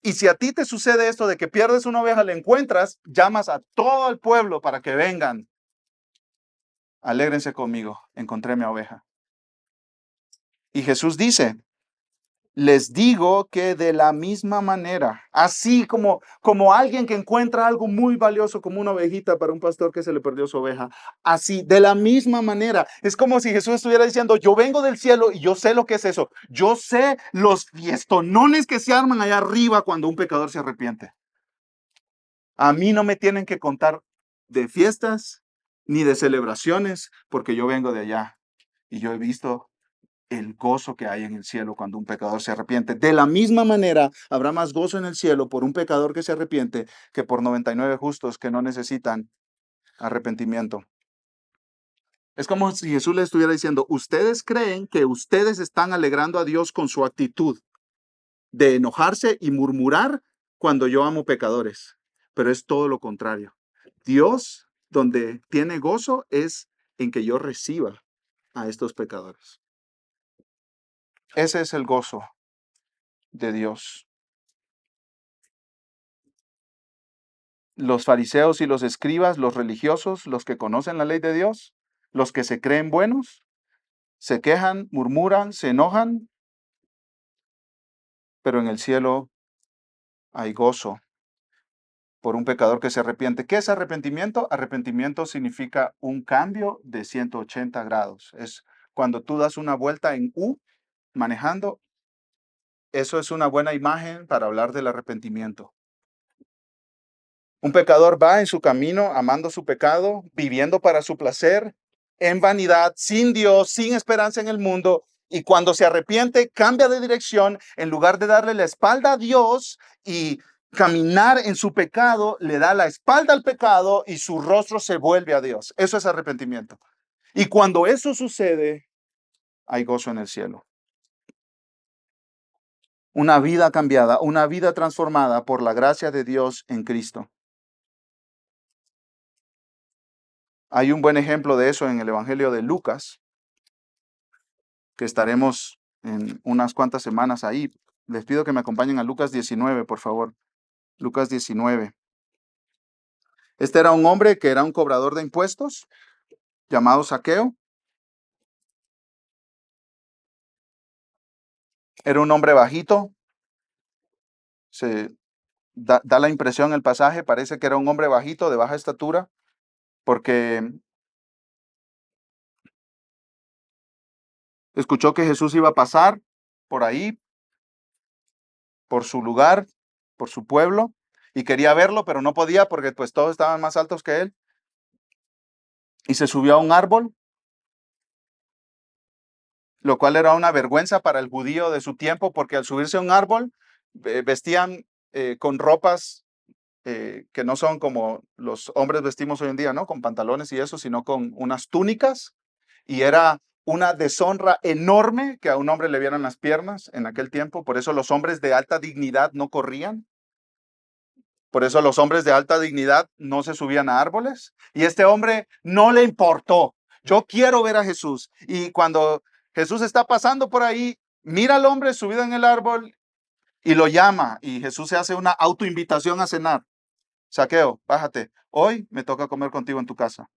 y si a ti te sucede esto de que pierdes una oveja, la encuentras, llamas a todo el pueblo para que vengan. Alégrense conmigo, encontré mi oveja. Y Jesús dice, les digo que de la misma manera, así como alguien que encuentra algo muy valioso como una ovejita para un pastor que se le perdió su oveja, así, de la misma manera, es como si Jesús estuviera diciendo, yo vengo del cielo y yo sé lo que es eso, yo sé los fiestonones que se arman allá arriba cuando un pecador se arrepiente. A mí no me tienen que contar de fiestas ni de celebraciones porque yo vengo de allá y yo he visto el gozo que hay en el cielo cuando un pecador se arrepiente. De la misma manera, habrá más gozo en el cielo por un pecador que se arrepiente que por 99 justos que no necesitan arrepentimiento. Es como si Jesús le estuviera diciendo, ustedes creen que ustedes están alegrando a Dios con su actitud de enojarse y murmurar cuando yo amo pecadores, pero es todo lo contrario. Dios, donde tiene gozo, es en que yo reciba a estos pecadores. Ese es el gozo de Dios. Los fariseos y los escribas, los religiosos, los que conocen la ley de Dios, los que se creen buenos, se quejan, murmuran, se enojan, pero en el cielo hay gozo por un pecador que se arrepiente. ¿Qué es arrepentimiento? Arrepentimiento significa un cambio de 180 grados. Es cuando tú das una vuelta en U manejando eso es una buena imagen para hablar del arrepentimiento. Un pecador va en su camino amando su pecado, viviendo para su placer, en vanidad, sin Dios, sin esperanza en el mundo. Y cuando se arrepiente, cambia de dirección. En lugar de darle la espalda a Dios y caminar en su pecado, le da la espalda al pecado y su rostro se vuelve a Dios. Eso es arrepentimiento. Y cuando eso sucede, hay gozo en el cielo. Una vida cambiada, una vida transformada por la gracia de Dios en Cristo. Hay un buen ejemplo de eso en el Evangelio de Lucas, que estaremos en unas cuantas semanas ahí. Les pido que me acompañen a Lucas 19, por favor. Lucas 19. Este era un hombre que era un cobrador de impuestos, llamado Zaqueo. Era un hombre bajito. Se da la impresión en el pasaje, parece que era un hombre bajito, de baja estatura, porque escuchó que Jesús iba a pasar por ahí, por su lugar, por su pueblo, y quería verlo, pero no podía porque pues todos estaban más altos que él. Y se subió a un árbol, lo cual era una vergüenza para el judío de su tiempo, porque al subirse a un árbol vestían con ropas que no son como los hombres vestimos hoy en día, ¿no? Con pantalones y eso, sino con unas túnicas. Y era una deshonra enorme que a un hombre le vieran las piernas en aquel tiempo. Por eso los hombres de alta dignidad no corrían. Por eso los hombres de alta dignidad no se subían a árboles. Y este hombre no le importó. Yo quiero ver a Jesús. Y cuando Jesús está pasando por ahí, mira al hombre subido en el árbol y lo llama. Y Jesús se hace una autoinvitación a cenar. Zaqueo, bájate. Hoy me toca comer contigo en tu casa.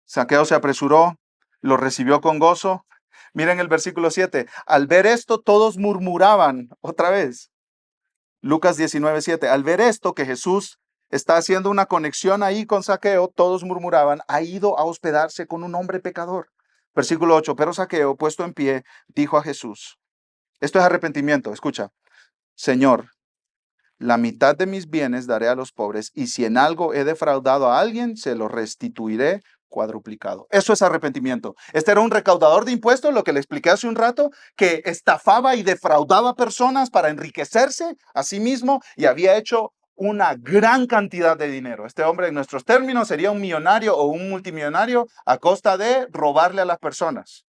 Zaqueo se apresuró, lo recibió con gozo. Miren el versículo 7. Al ver esto, todos murmuraban otra vez. Lucas 19:7. Al ver esto, que Jesús está haciendo una conexión ahí con Zaqueo, todos murmuraban, ha ido a hospedarse con un hombre pecador. Versículo 8. Pero Zaqueo, puesto en pie, dijo a Jesús, esto es arrepentimiento, escucha, Señor, la mitad de mis bienes daré a los pobres, y si en algo he defraudado a alguien, se lo restituiré cuadruplicado. Eso es arrepentimiento. Este era un recaudador de impuestos, lo que le expliqué hace un rato, que estafaba y defraudaba personas para enriquecerse a sí mismo y había hecho una gran cantidad de dinero. Este hombre, en nuestros términos, sería un millonario o un multimillonario a costa de robarle a las personas,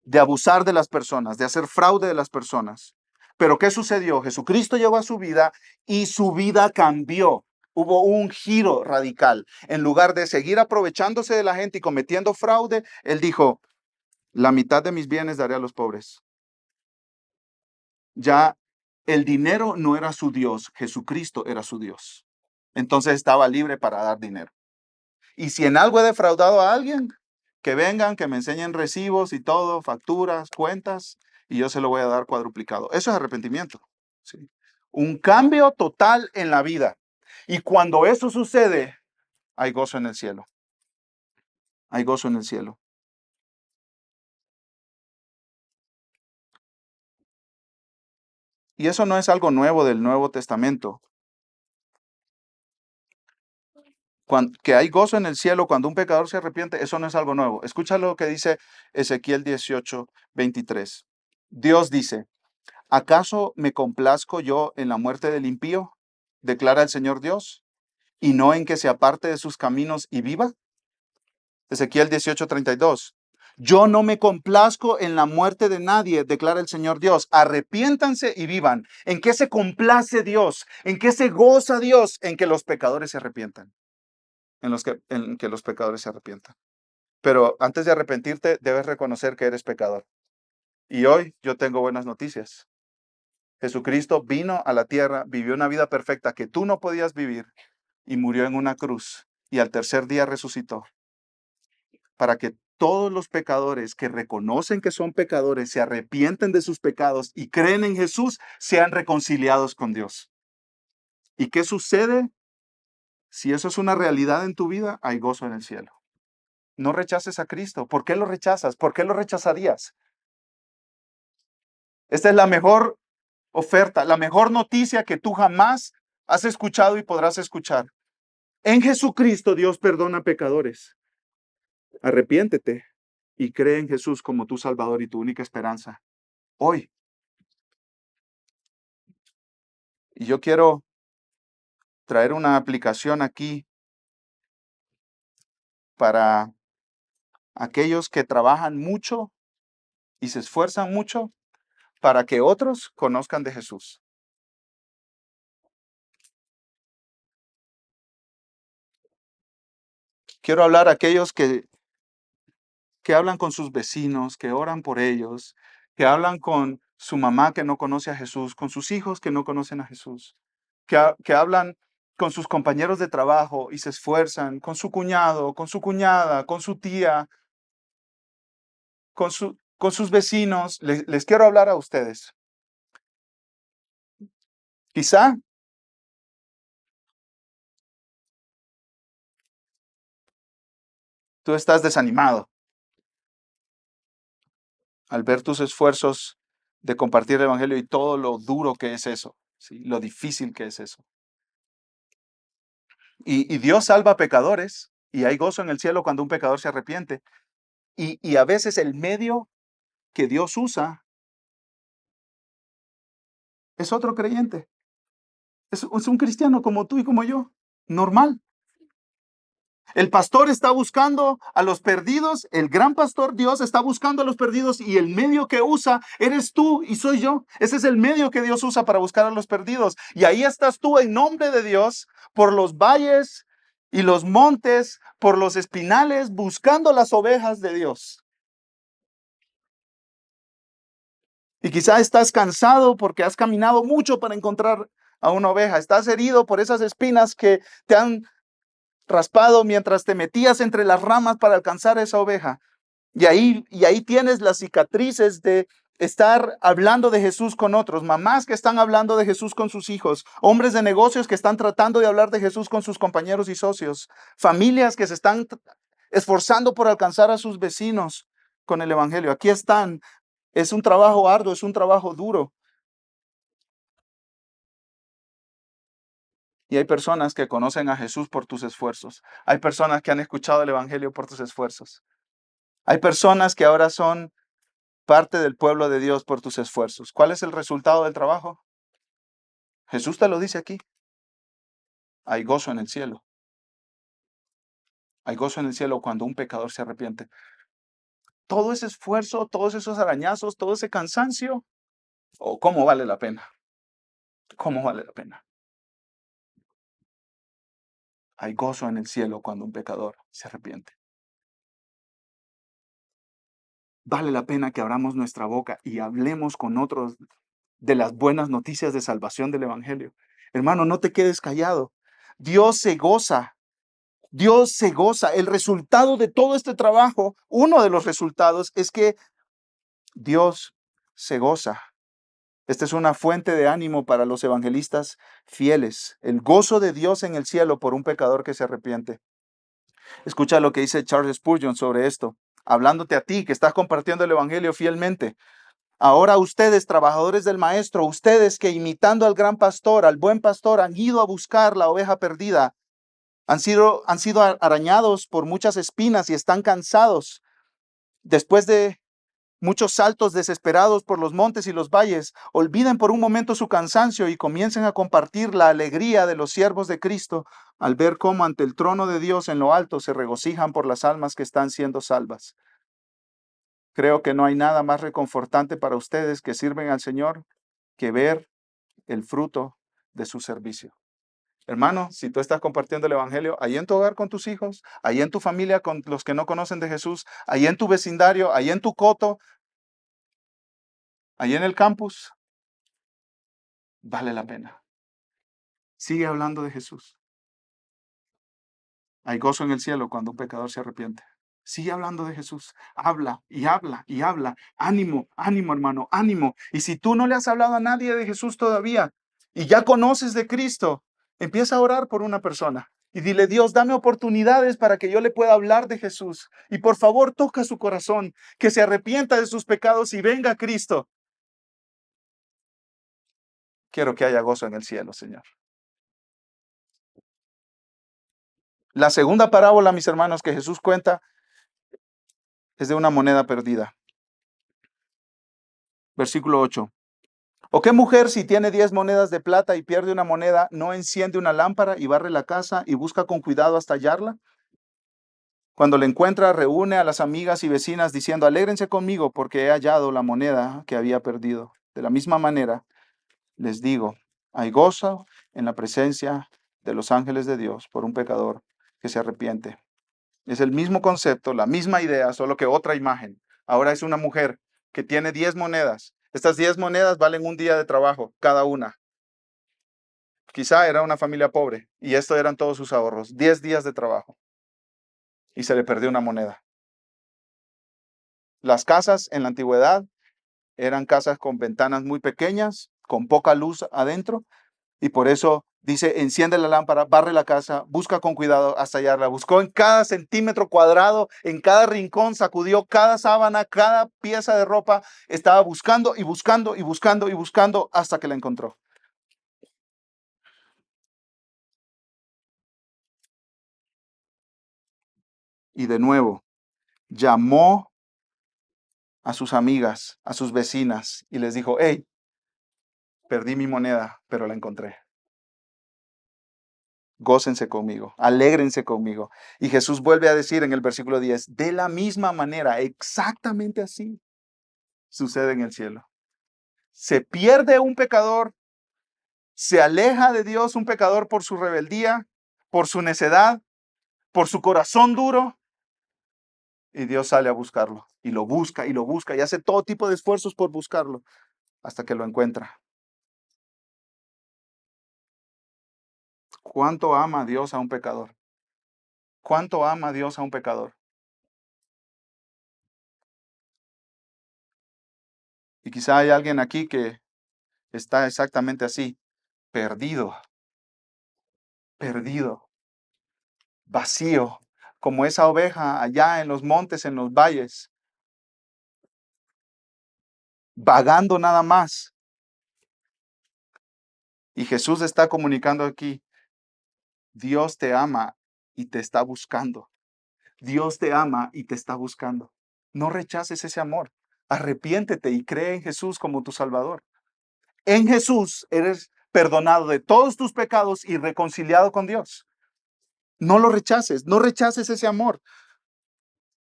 de abusar de las personas, de hacer fraude de las personas. Pero ¿qué sucedió? Jesucristo llegó a su vida y su vida cambió. Hubo un giro radical. En lugar de seguir aprovechándose de la gente y cometiendo fraude, él dijo, la mitad de mis bienes daré a los pobres. Ya el dinero no era su Dios, Jesucristo era su Dios. Entonces estaba libre para dar dinero. Y si en algo he defraudado a alguien, que vengan, que me enseñen recibos y todo, facturas, cuentas, y yo se lo voy a dar cuadruplicado. Eso es arrepentimiento. ¿Sí? Un cambio total en la vida. Y cuando eso sucede, hay gozo en el cielo. Hay gozo en el cielo. Y eso no es algo nuevo del Nuevo Testamento. Que hay gozo en el cielo cuando un pecador se arrepiente, eso no es algo nuevo. Escucha lo que dice Ezequiel 18:23. Dios dice, ¿acaso me complazco yo en la muerte del impío? Declara el Señor Dios, y no en que se aparte de sus caminos y viva. Ezequiel 18:32. Yo no me complazco en la muerte de nadie, declara el Señor Dios. Arrepiéntanse y vivan. ¿En qué se complace Dios? ¿En qué se goza Dios? En que los pecadores se arrepientan. En que los pecadores se arrepientan. Pero antes de arrepentirte, debes reconocer que eres pecador. Y hoy yo tengo buenas noticias. Jesucristo vino a la tierra, vivió una vida perfecta que tú no podías vivir y murió en una cruz y al tercer día resucitó para que todos los pecadores que reconocen que son pecadores, se arrepienten de sus pecados y creen en Jesús, sean reconciliados con Dios. ¿Y qué sucede? Si eso es una realidad en tu vida, hay gozo en el cielo. No rechaces a Cristo. ¿Por qué lo rechazas? ¿Por qué lo rechazarías? Esta es la mejor oferta, la mejor noticia que tú jamás has escuchado y podrás escuchar. En Jesucristo Dios perdona pecadores. Arrepiéntete y cree en Jesús como tu Salvador y tu única esperanza. Hoy. Y yo quiero traer una aplicación aquí para aquellos que trabajan mucho y se esfuerzan mucho para que otros conozcan de Jesús. Quiero hablar a aquellos que hablan con sus vecinos, que oran por ellos, que hablan con su mamá que no conoce a Jesús, con sus hijos que no conocen a Jesús, que hablan con sus compañeros de trabajo y se esfuerzan, con su cuñado, con su cuñada, con su tía, con sus vecinos. Les quiero hablar a ustedes. Quizá tú estás desanimado al ver tus esfuerzos de compartir el Evangelio y todo lo duro que es eso, ¿sí? Lo difícil que es eso. Y Dios salva a pecadores y hay gozo en el cielo cuando un pecador se arrepiente. Y a veces el medio que Dios usa es otro creyente. Es un cristiano como tú y como yo, normal. El pastor está buscando a los perdidos, el gran pastor Dios está buscando a los perdidos y el medio que usa eres tú y soy yo. Ese es el medio que Dios usa para buscar a los perdidos. Y ahí estás tú en nombre de Dios por los valles y los montes, por los espinales, buscando las ovejas de Dios. Y quizá estás cansado porque has caminado mucho para encontrar a una oveja. Estás herido por esas espinas que te han raspado mientras te metías entre las ramas para alcanzar esa oveja. Y ahí tienes las cicatrices de estar hablando de Jesús con otros, mamás que están hablando de Jesús con sus hijos, hombres de negocios que están tratando de hablar de Jesús con sus compañeros y socios, familias que se están esforzando por alcanzar a sus vecinos con el Evangelio. Aquí están. Es un trabajo arduo, es un trabajo duro. Y hay personas que conocen a Jesús por tus esfuerzos. Hay personas que han escuchado el Evangelio por tus esfuerzos. Hay personas que ahora son parte del pueblo de Dios por tus esfuerzos. ¿Cuál es el resultado del trabajo? Jesús te lo dice aquí. Hay gozo en el cielo. Hay gozo en el cielo cuando un pecador se arrepiente. Todo ese esfuerzo, todos esos arañazos, todo ese cansancio, ¿o cómo vale la pena? ¿Cómo vale la pena? Hay gozo en el cielo cuando un pecador se arrepiente. Vale la pena que abramos nuestra boca y hablemos con otros de las buenas noticias de salvación del Evangelio. Hermano, no te quedes callado. Dios se goza. Dios se goza. El resultado de todo este trabajo, uno de los resultados es que Dios se goza. Esta es una fuente de ánimo para los evangelistas fieles. El gozo de Dios en el cielo por un pecador que se arrepiente. Escucha lo que dice Charles Spurgeon sobre esto, hablándote a ti que estás compartiendo el evangelio fielmente. Ahora ustedes, trabajadores del Maestro, ustedes que imitando al gran pastor, al buen pastor, han ido a buscar la oveja perdida, han sido arañados por muchas espinas y están cansados. Después de muchos saltos desesperados por los montes y los valles, olviden por un momento su cansancio y comiencen a compartir la alegría de los siervos de Cristo al ver cómo ante el trono de Dios en lo alto se regocijan por las almas que están siendo salvas. Creo que no hay nada más reconfortante para ustedes que sirven al Señor que ver el fruto de su servicio. Hermano, si tú estás compartiendo el Evangelio, ahí en tu hogar con tus hijos, ahí en tu familia con los que no conocen de Jesús, ahí en tu vecindario, ahí en tu coto, ahí en el campus, vale la pena. Sigue hablando de Jesús. Hay gozo en el cielo cuando un pecador se arrepiente. Sigue hablando de Jesús. Habla y habla y habla. Ánimo, ánimo, hermano, ánimo. Y si tú no le has hablado a nadie de Jesús todavía y ya conoces de Cristo, empieza a orar por una persona. Y dile, Dios, dame oportunidades para que yo le pueda hablar de Jesús. Y por favor, toca su corazón, que se arrepienta de sus pecados y venga a Cristo. Quiero que haya gozo en el cielo, Señor. La segunda parábola, mis hermanos, que Jesús cuenta es de una moneda perdida. Versículo 8. ¿O qué mujer, si tiene 10 monedas de plata y pierde una moneda, no enciende una lámpara y barre la casa y busca con cuidado hasta hallarla? Cuando la encuentra, reúne a las amigas y vecinas diciendo, alégrense conmigo porque he hallado la moneda que había perdido. De la misma manera, les digo, hay gozo en la presencia de los ángeles de Dios por un pecador que se arrepiente. Es el mismo concepto, la misma idea, solo que otra imagen. Ahora es una mujer que tiene 10 monedas. Estas 10 monedas valen un día de trabajo, cada una. Quizá era una familia pobre y esto eran todos sus ahorros, 10 días de trabajo. Y se le perdió una moneda. Las casas en la antigüedad eran casas con ventanas muy pequeñas, con poca luz adentro, y por eso dice, enciende la lámpara, barre la casa, busca con cuidado hasta hallarla. Buscó en cada centímetro cuadrado, en cada rincón, sacudió cada sábana, cada pieza de ropa, estaba buscando y buscando y buscando y buscando hasta que la encontró. Y de nuevo, llamó a sus amigas, a sus vecinas, y les dijo, hey, perdí mi moneda, pero la encontré. Gócense conmigo, alégrense conmigo. Y Jesús vuelve a decir en el versículo 10, de la misma manera, exactamente así, sucede en el cielo. Se pierde un pecador, se aleja de Dios un pecador por su rebeldía, por su necedad, por su corazón duro, y Dios sale a buscarlo, y lo busca, y hace todo tipo de esfuerzos por buscarlo, hasta que lo encuentra. ¿Cuánto ama Dios a un pecador? ¿Cuánto ama Dios a un pecador? Y quizá hay alguien aquí que está exactamente así, perdido, perdido, vacío, como esa oveja allá en los montes, en los valles, vagando nada más. Y Jesús está comunicando aquí, Dios te ama y te está buscando. Dios te ama y te está buscando. No rechaces ese amor. Arrepiéntete y cree en Jesús como tu Salvador. En Jesús eres perdonado de todos tus pecados y reconciliado con Dios. No lo rechaces, no rechaces ese amor.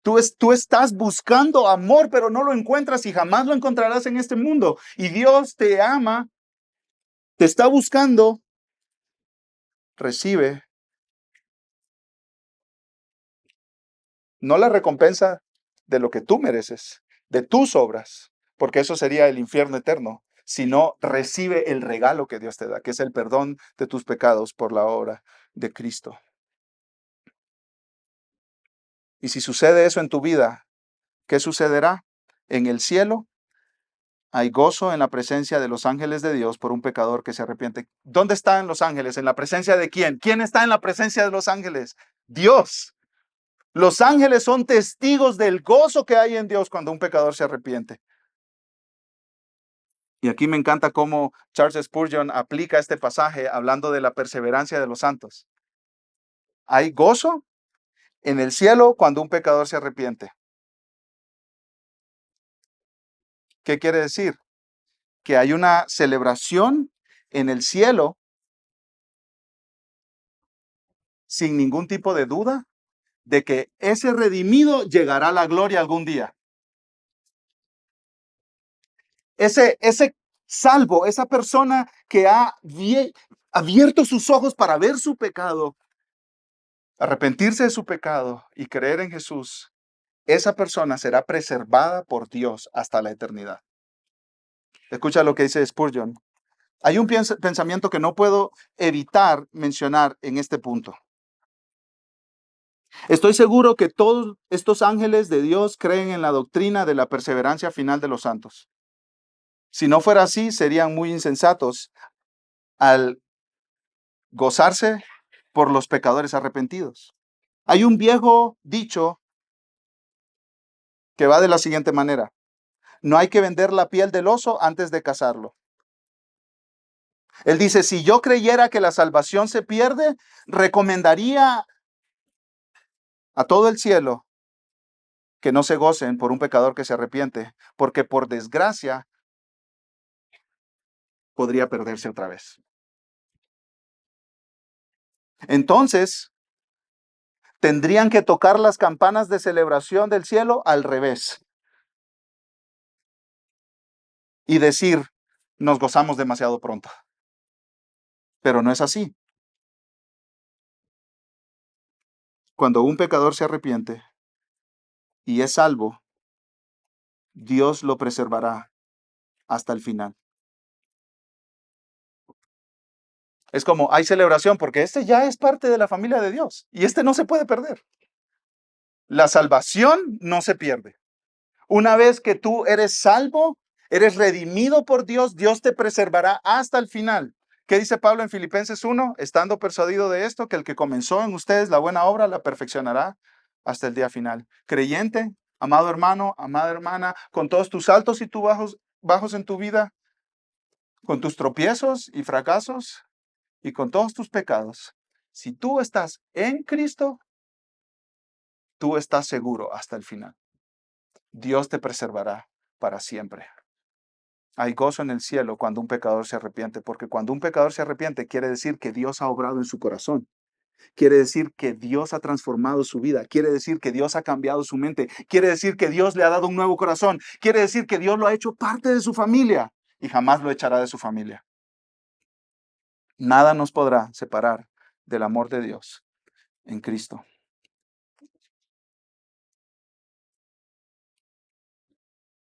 Tú estás buscando amor, pero no lo encuentras y jamás lo encontrarás en este mundo. Y Dios te ama, te está buscando, recibe, no la recompensa de lo que tú mereces, de tus obras, porque eso sería el infierno eterno, sino recibe el regalo que Dios te da, que es el perdón de tus pecados por la obra de Cristo. Y si sucede eso en tu vida, ¿qué sucederá? En el cielo hay gozo en la presencia de los ángeles de Dios por un pecador que se arrepiente. ¿Dónde están los ángeles? ¿En la presencia de quién? ¿Quién está en la presencia de los ángeles? Dios. Los ángeles son testigos del gozo que hay en Dios cuando un pecador se arrepiente. Y aquí me encanta cómo Charles Spurgeon aplica este pasaje hablando de la perseverancia de los santos. Hay gozo en el cielo cuando un pecador se arrepiente. ¿Qué quiere decir? Que hay una celebración en el cielo sin ningún tipo de duda de que ese redimido llegará a la gloria algún día. Ese salvo, esa persona que ha abierto sus ojos para ver su pecado, arrepentirse de su pecado y creer en Jesús, esa persona será preservada por Dios hasta la eternidad. Escucha lo que dice Spurgeon. Hay un pensamiento que no puedo evitar mencionar en este punto. Estoy seguro que todos estos ángeles de Dios creen en la doctrina de la perseverancia final de los santos. Si no fuera así, serían muy insensatos al gozarse por los pecadores arrepentidos. Hay un viejo dicho que va de la siguiente manera: no hay que vender la piel del oso antes de cazarlo. Él dice, si yo creyera que la salvación se pierde, recomendaría a todo el cielo que no se gocen por un pecador que se arrepiente, porque por desgracia podría perderse otra vez. Entonces, tendrían que tocar las campanas de celebración del cielo al revés y decir, nos gozamos demasiado pronto. Pero no es así. Cuando un pecador se arrepiente y es salvo, Dios lo preservará hasta el final. Es como, hay celebración porque este ya es parte de la familia de Dios y este no se puede perder. La salvación no se pierde. Una vez que tú eres salvo, eres redimido por Dios, Dios te preservará hasta el final. ¿Qué dice Pablo en Filipenses 1? Estando persuadido de esto, que el que comenzó en ustedes la buena obra la perfeccionará hasta el día final. Creyente, amado hermano, amada hermana, con todos tus altos y tus bajos en tu vida, con tus tropiezos y fracasos y con todos tus pecados, si tú estás en Cristo, tú estás seguro hasta el final. Dios te preservará para siempre. Hay gozo en el cielo cuando un pecador se arrepiente, porque cuando un pecador se arrepiente quiere decir que Dios ha obrado en su corazón. Quiere decir que Dios ha transformado su vida. Quiere decir que Dios ha cambiado su mente. Quiere decir que Dios le ha dado un nuevo corazón. Quiere decir que Dios lo ha hecho parte de su familia y jamás lo echará de su familia. Nada nos podrá separar del amor de Dios en Cristo.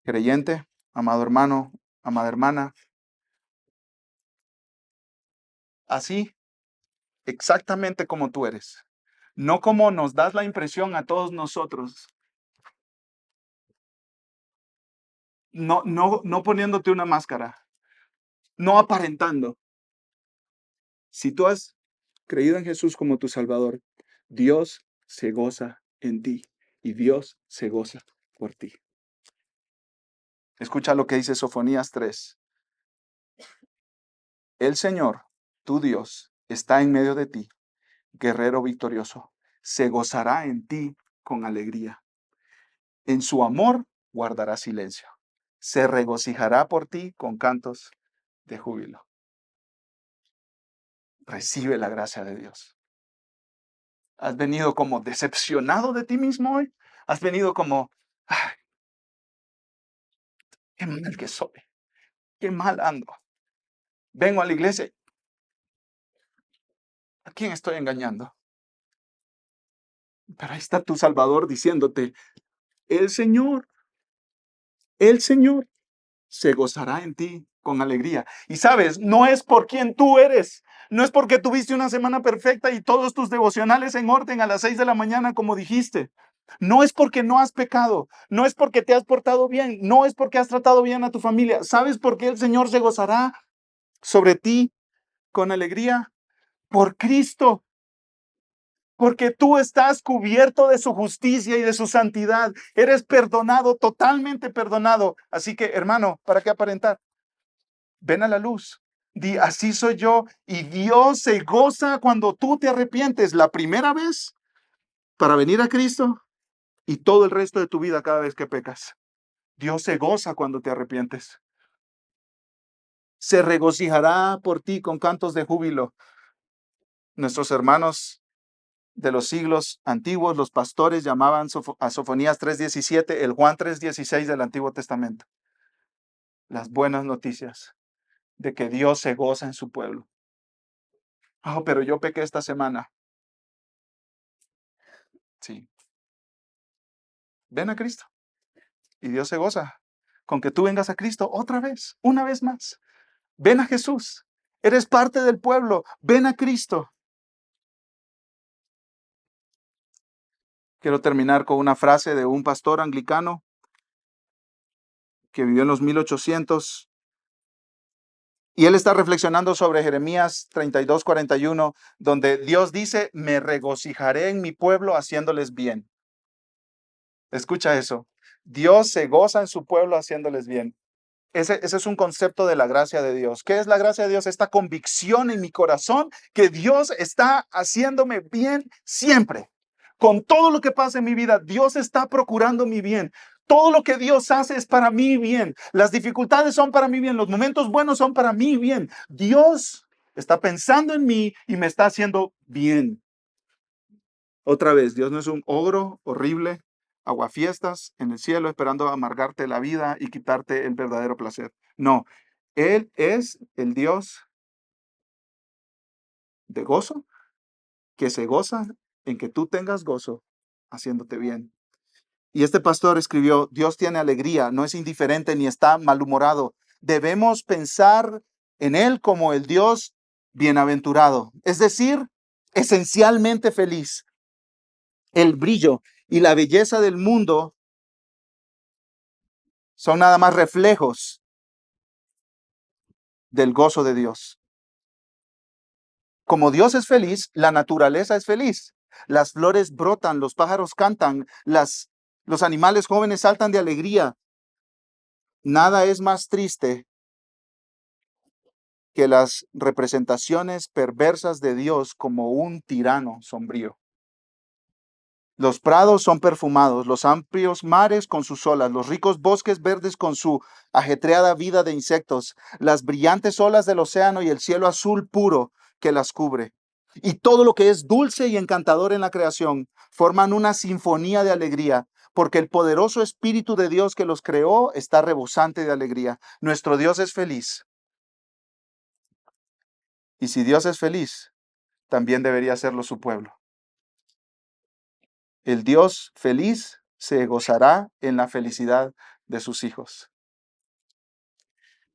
Creyente, amado hermano, amada hermana, así, exactamente como tú eres. No como nos das la impresión a todos nosotros. No poniéndote una máscara, no aparentando. Si tú has creído en Jesús como tu Salvador, Dios se goza en ti y Dios se goza por ti. Escucha lo que dice Sofonías 3. El Señor, tu Dios, está en medio de ti, guerrero victorioso. Se gozará en ti con alegría. En su amor guardará silencio. Se regocijará por ti con cantos de júbilo. Recibe la gracia de Dios. ¿Has venido como decepcionado de ti mismo hoy? ¿Has venido como, ay, qué mal que soy, qué mal ando? Vengo a la iglesia, ¿a quién estoy engañando? Pero ahí está tu Salvador diciéndote, el Señor, el Señor se gozará en ti con alegría. Y sabes, no es por quien tú eres, no es porque tuviste una semana perfecta y todos tus devocionales en orden a las 6 de la mañana como dijiste. No es porque no has pecado, no es porque te has portado bien, no es porque has tratado bien a tu familia. ¿Sabes por qué el Señor se gozará sobre ti con alegría? Por Cristo. Porque tú estás cubierto de su justicia y de su santidad. Eres perdonado, totalmente perdonado. Así que, hermano, ¿para qué aparentar? Ven a la luz. Di, así soy yo. Y Dios se goza cuando tú te arrepientes la primera vez para venir a Cristo y todo el resto de tu vida cada vez que pecas. Dios se goza cuando te arrepientes. Se regocijará por ti con cantos de júbilo. Nuestros hermanos de los siglos antiguos, los pastores llamaban a Sofonías 3:17, el Juan 3:16 del Antiguo Testamento. Las buenas noticias de que Dios se goza en su pueblo. Oh, pero yo pequé esta semana. Sí. Ven a Cristo y Dios se goza con que tú vengas a Cristo otra vez, una vez más. Ven a Jesús. Eres parte del pueblo. Ven a Cristo. Quiero terminar con una frase de un pastor anglicano que vivió en los 1800 Y él está reflexionando sobre Jeremías 32:41, donde Dios dice, me regocijaré en mi pueblo haciéndoles bien. Escucha eso. Dios se goza en su pueblo haciéndoles bien. Ese es un concepto de la gracia de Dios. ¿Qué es la gracia de Dios? Esta convicción en mi corazón que Dios está haciéndome bien siempre. Con todo lo que pasa en mi vida, Dios está procurando mi bien. Todo lo que Dios hace es para mi bien. Las dificultades son para mi bien. Los momentos buenos son para mi bien. Dios está pensando en mí y me está haciendo bien. Otra vez, Dios no es un ogro horrible, aguafiestas en el cielo esperando amargarte la vida y quitarte el verdadero placer. No, Él es el Dios de gozo, que se goza en que tú tengas gozo haciéndote bien. Y este pastor escribió, Dios tiene alegría, no es indiferente ni está malhumorado. Debemos pensar en Él como el Dios bienaventurado, es decir, esencialmente feliz. El brillo y la belleza del mundo son nada más reflejos del gozo de Dios. Como Dios es feliz, la naturaleza es feliz. Las flores brotan, los pájaros cantan, los animales jóvenes saltan de alegría. Nada es más triste que las representaciones perversas de Dios como un tirano sombrío. Los prados son perfumados, los amplios mares con sus olas, los ricos bosques verdes con su ajetreada vida de insectos, las brillantes olas del océano y el cielo azul puro que las cubre. Y todo lo que es dulce y encantador en la creación forman una sinfonía de alegría, porque el poderoso Espíritu de Dios que los creó está rebosante de alegría. Nuestro Dios es feliz. Y si Dios es feliz, también debería serlo su pueblo. El Dios feliz se gozará en la felicidad de sus hijos.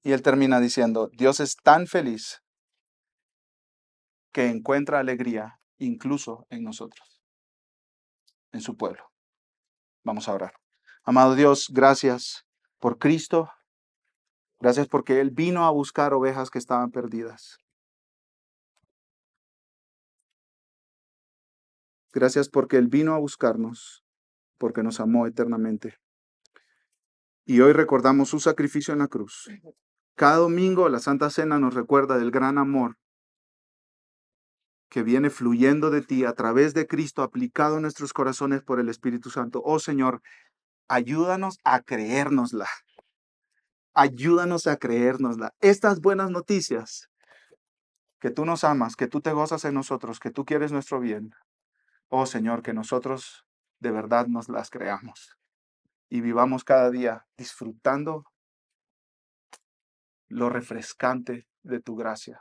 Y él termina diciendo, Dios es tan feliz que encuentra alegría incluso en nosotros, en su pueblo. Vamos a orar. Amado Dios, gracias por Cristo. Gracias porque Él vino a buscar ovejas que estaban perdidas. Gracias porque Él vino a buscarnos, porque nos amó eternamente. Y hoy recordamos su sacrificio en la cruz. Cada domingo la Santa Cena nos recuerda del gran amor que viene fluyendo de ti a través de Cristo aplicado en nuestros corazones por el Espíritu Santo. Oh Señor, ayúdanos a creérnosla. Ayúdanos a creérnosla. Estas buenas noticias, que tú nos amas, que tú te gozas en nosotros, que tú quieres nuestro bien. Oh Señor, que nosotros de verdad nos las creamos y vivamos cada día disfrutando lo refrescante de tu gracia,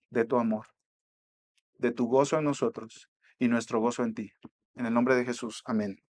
de tu amor, de tu gozo en nosotros y nuestro gozo en ti. En el nombre de Jesús. Amén.